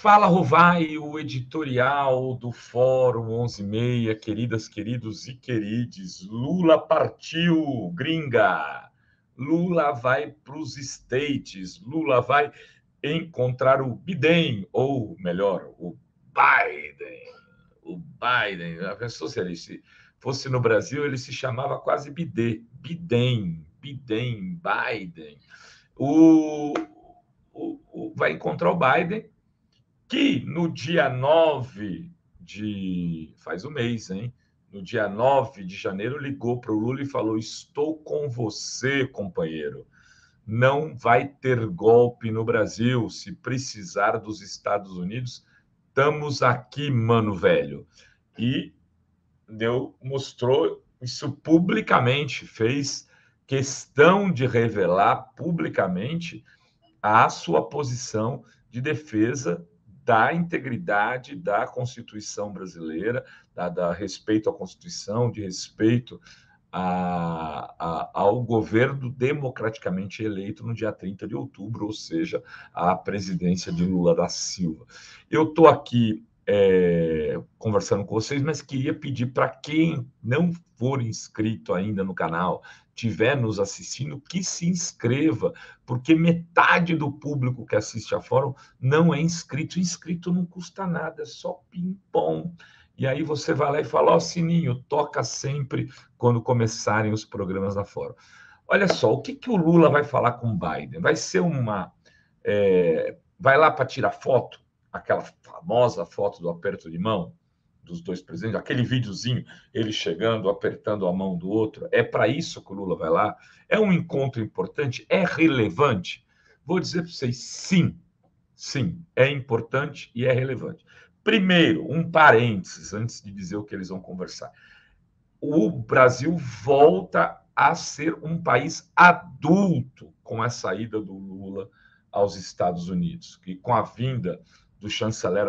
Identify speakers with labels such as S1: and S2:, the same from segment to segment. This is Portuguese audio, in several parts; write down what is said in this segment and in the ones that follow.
S1: Fala, Rovai, o editorial do Fórum 11:30, queridas, queridos e querides. Lula partiu, gringa. Lula vai para os States. Lula vai encontrar o Biden, ou melhor, o Biden. O Biden. A pessoa, se ele fosse no Brasil, ele se chamava quase Bidê. Biden. O, vai encontrar o Biden, que no dia 9 de... faz um mês, hein? No dia 9 de janeiro, ligou para o Lula e falou: estou com você, companheiro. Não vai ter golpe no Brasil. Se precisar dos Estados Unidos, estamos aqui, mano velho. E mostrou isso publicamente, fez questão de revelar publicamente a sua posição de defesa da integridade da Constituição brasileira, da respeito à Constituição, de respeito ao governo democraticamente eleito no dia 30 de outubro, ou seja, a presidência de Lula da Silva. Eu estou aqui conversando com vocês, mas queria pedir para quem não for inscrito ainda no canal, estiver nos assistindo, que se inscreva, porque metade do público que assiste a Fórum não é inscrito. Inscrito não custa nada, é só ping-pong. E aí você vai lá e fala: ó, sininho, toca sempre quando começarem os programas da Fórum. Olha só, o que o Lula vai falar com o Biden? Vai ser uma... vai lá para tirar foto, aquela famosa foto do aperto de mão dos dois presidentes, aquele videozinho, ele chegando, apertando a mão do outro. É para isso que o Lula vai lá? É um encontro importante? É relevante? Vou dizer para vocês: sim, é importante e é relevante. Primeiro, um parênteses, antes de dizer o que eles vão conversar. O Brasil volta a ser um país adulto com a saída do Lula aos Estados Unidos, que com a vinda do chanceler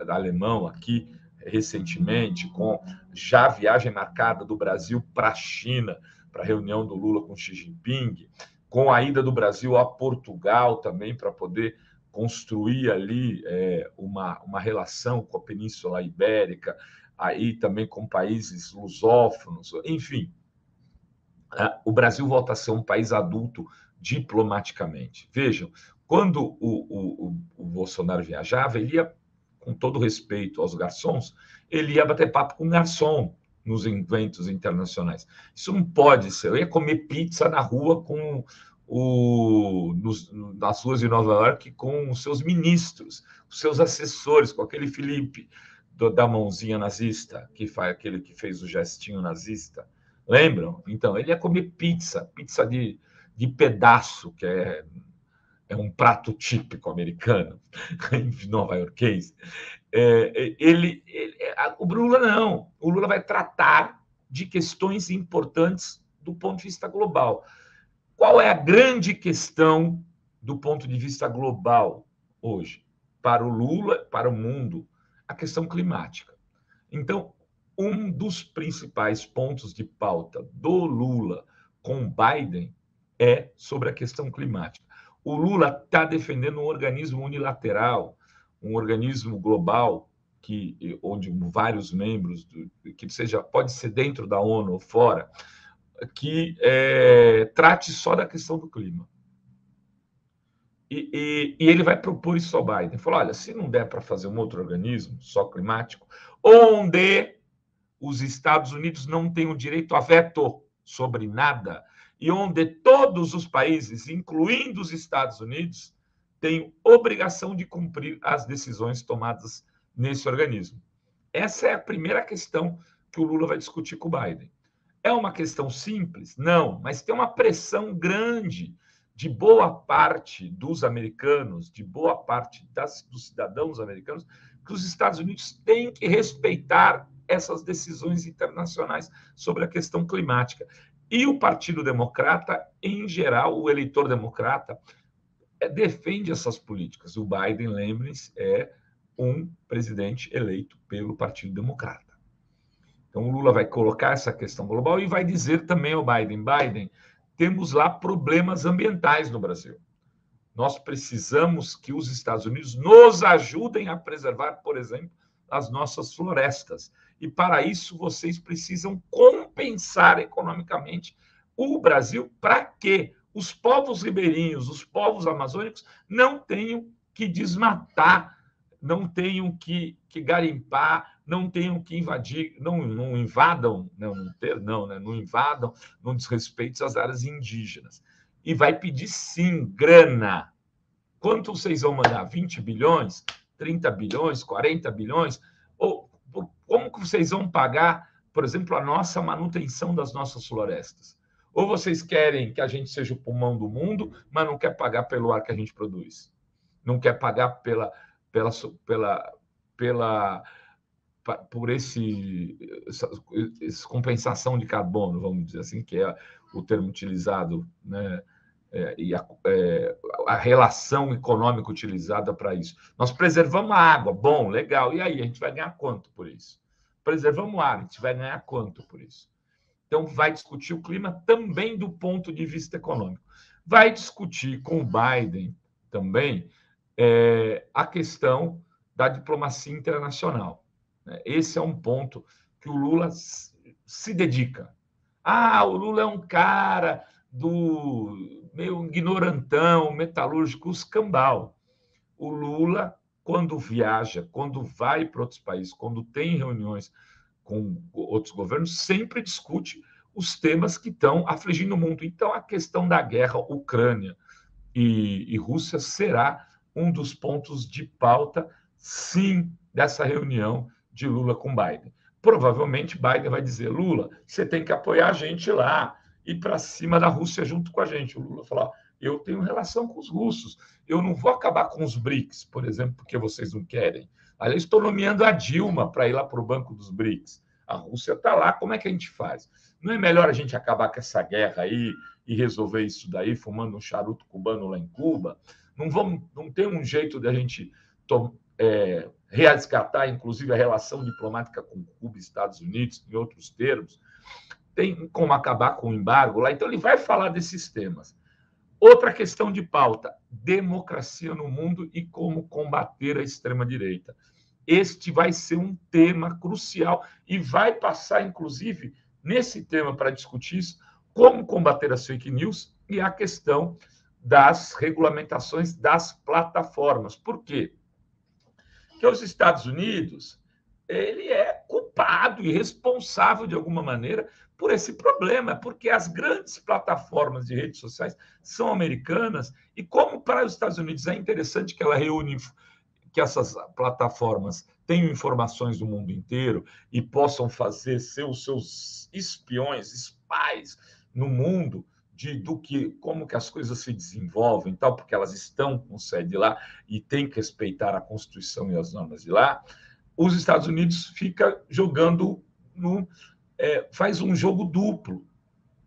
S1: alemão aqui recentemente, com já a viagem marcada do Brasil para a China, para a reunião do Lula com Xi Jinping, com a ida do Brasil a Portugal também para poder construir ali uma relação com a Península Ibérica, aí também com países lusófonos, enfim. O Brasil volta a ser um país adulto diplomaticamente. Vejam, quando o Bolsonaro viajava, ele ia, com todo respeito aos garçons, ele ia bater papo com garçom nos eventos internacionais. Isso não pode ser. Eu ia comer pizza na rua nas ruas de Nova York com os seus ministros, os seus assessores, com aquele Felipe da mãozinha nazista, aquele que fez o gestinho nazista. Lembram? Então, ele ia comer pizza de pedaço, que é um prato típico americano, nova-iorquês. O Lula não. O Lula vai tratar de questões importantes do ponto de vista global. Qual é a grande questão do ponto de vista global hoje? Para o Lula, para o mundo, a questão climática. Então, um dos principais pontos de pauta do Lula com Biden é sobre a questão climática. O Lula está defendendo um organismo unilateral, um organismo global, onde vários membros, que pode ser dentro da ONU ou fora, que trate só da questão do clima. E ele vai propor isso ao Biden. Falou: olha, se não der para fazer um outro organismo só climático, onde os Estados Unidos não têm o direito a veto sobre nada, e onde todos os países, incluindo os Estados Unidos, têm obrigação de cumprir as decisões tomadas nesse organismo. Essa é a primeira questão que o Lula vai discutir com o Biden. É uma questão simples? Não, mas tem uma pressão grande de boa parte dos americanos, de boa parte dos cidadãos americanos, que os Estados Unidos têm que respeitar essas decisões internacionais sobre a questão climática. E o Partido Democrata, em geral, o eleitor democrata, defende essas políticas. O Biden, lembrem-se, é um presidente eleito pelo Partido Democrata. Então, o Lula vai colocar essa questão global e vai dizer também ao Biden: Biden, temos lá problemas ambientais no Brasil. Nós precisamos que os Estados Unidos nos ajudem a preservar, por exemplo, as nossas florestas. E, para isso, vocês precisam compensar economicamente o Brasil para que os povos ribeirinhos, os povos amazônicos, não tenham que desmatar, não tenham que garimpar, não tenham que invadir, não invadam, não invadam, não desrespeitem as áreas indígenas. E vai pedir, sim, grana. Quanto vocês vão mandar? 20 bilhões? 30 bilhões? 40 bilhões? Ou como que vocês vão pagar, por exemplo, a nossa manutenção das nossas florestas? Ou vocês querem que a gente seja o pulmão do mundo, mas não quer pagar pelo ar que a gente produz? Não quer pagar por essa compensação de carbono, vamos dizer assim, que é o termo utilizado, né? E a relação econômica utilizada para isso. Nós preservamos a água, bom, legal. E aí, a gente vai ganhar quanto por isso? Preservamos o ar, a gente vai ganhar quanto por isso? Então, vai discutir o clima também do ponto de vista econômico. Vai discutir com o Biden também a questão da diplomacia internacional. Esse é um ponto que o Lula se dedica. O Lula é um cara meio ignorantão, metalúrgico, escambau. O Lula, quando viaja, quando vai para outros países, quando tem reuniões com outros governos, sempre discute os temas que estão afligindo o mundo. Então, a questão da guerra Ucrânia e Rússia será um dos pontos de pauta, sim, dessa reunião de Lula com Biden. Provavelmente, Biden vai dizer, Lula, você tem que apoiar a gente lá, ir para cima da Rússia junto com a gente. O Lula falar, eu tenho relação com os russos, eu não vou acabar com os BRICS, por exemplo, porque vocês não querem. Aliás, estou nomeando a Dilma para ir lá para o banco dos BRICS. A Rússia está lá, como é que a gente faz? Não é melhor a gente acabar com essa guerra aí e resolver isso daí, fumando um charuto cubano lá em Cuba? Não tem um jeito de a gente resgatar, inclusive, a relação diplomática com Cuba e Estados Unidos, em outros termos? Tem como acabar com o embargo lá? Então, ele vai falar desses temas. Outra questão de pauta, democracia no mundo e como combater a extrema-direita. Este vai ser um tema crucial e vai passar, inclusive, nesse tema para discutir isso, como combater as fake news e a questão das regulamentações das plataformas. Por quê? Porque os Estados Unidos ele é culpado e responsável, de alguma maneira, por esse problema, porque as grandes plataformas de redes sociais são americanas e como para os Estados Unidos é interessante que ela reúne, que essas plataformas tenham informações do mundo inteiro e possam ser os seus espiões, spies no mundo como que as coisas se desenvolvem, tal, porque elas estão com sede lá e têm que respeitar a Constituição e as normas de lá. Os Estados Unidos fica jogando faz um jogo duplo,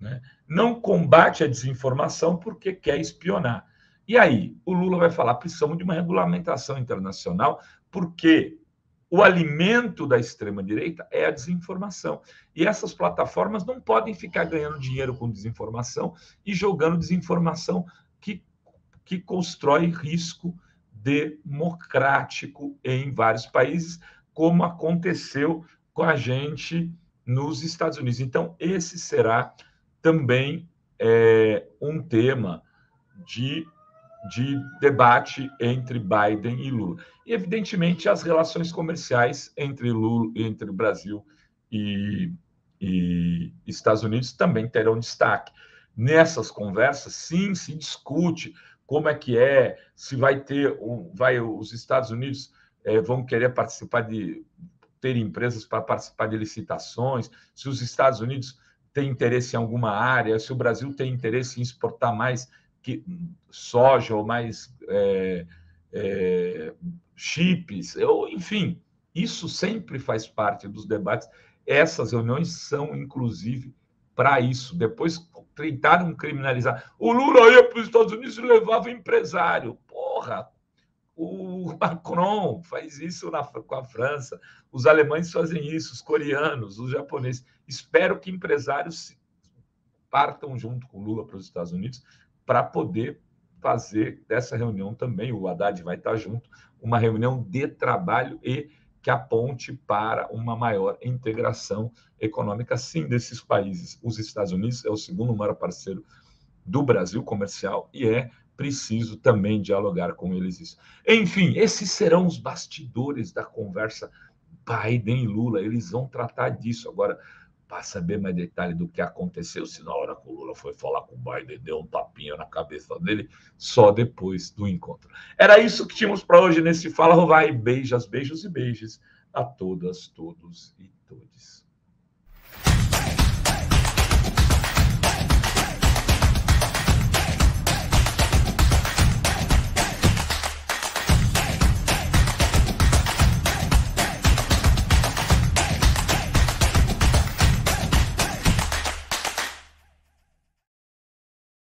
S1: né? Não combate a desinformação porque quer espionar. E aí, o Lula vai falar, precisamos de uma regulamentação internacional, porque o alimento da extrema-direita é a desinformação. E essas plataformas não podem ficar ganhando dinheiro com desinformação e jogando desinformação que constrói risco democrático em vários países, como aconteceu com a gente nos Estados Unidos. Então, esse será também um tema de debate entre Biden e Lula. E, evidentemente, as relações comerciais entre o Brasil e Estados Unidos também terão destaque. Nessas conversas, sim, se discute como se vai ter, os Estados Unidos vão querer ter empresas para participar de licitações, se os Estados Unidos têm interesse em alguma área, se o Brasil tem interesse em exportar mais soja ou mais chips, enfim, isso sempre faz parte dos debates. Essas reuniões são, inclusive, para isso. Depois tentaram criminalizar. O Lula ia para os Estados Unidos e levava empresário. Porra! O Macron faz isso com a França, os alemães fazem isso, os coreanos, os japoneses. Espero que empresários partam junto com o Lula para os Estados Unidos para poder fazer dessa reunião também, o Haddad vai estar junto, uma reunião de trabalho e que aponte para uma maior integração econômica, sim, desses países. Os Estados Unidos é o segundo maior parceiro do Brasil comercial e é preciso também dialogar com eles isso. Enfim, esses serão os bastidores da conversa Biden e Lula. Eles vão tratar disso. Agora, para saber mais detalhe do que aconteceu, se na hora que o Lula foi falar com o Biden, deu um tapinha na cabeça dele, só depois do encontro. Era isso que tínhamos para hoje nesse Fala Rovai. Beijos, beijos e beijos a todas, todos e todes.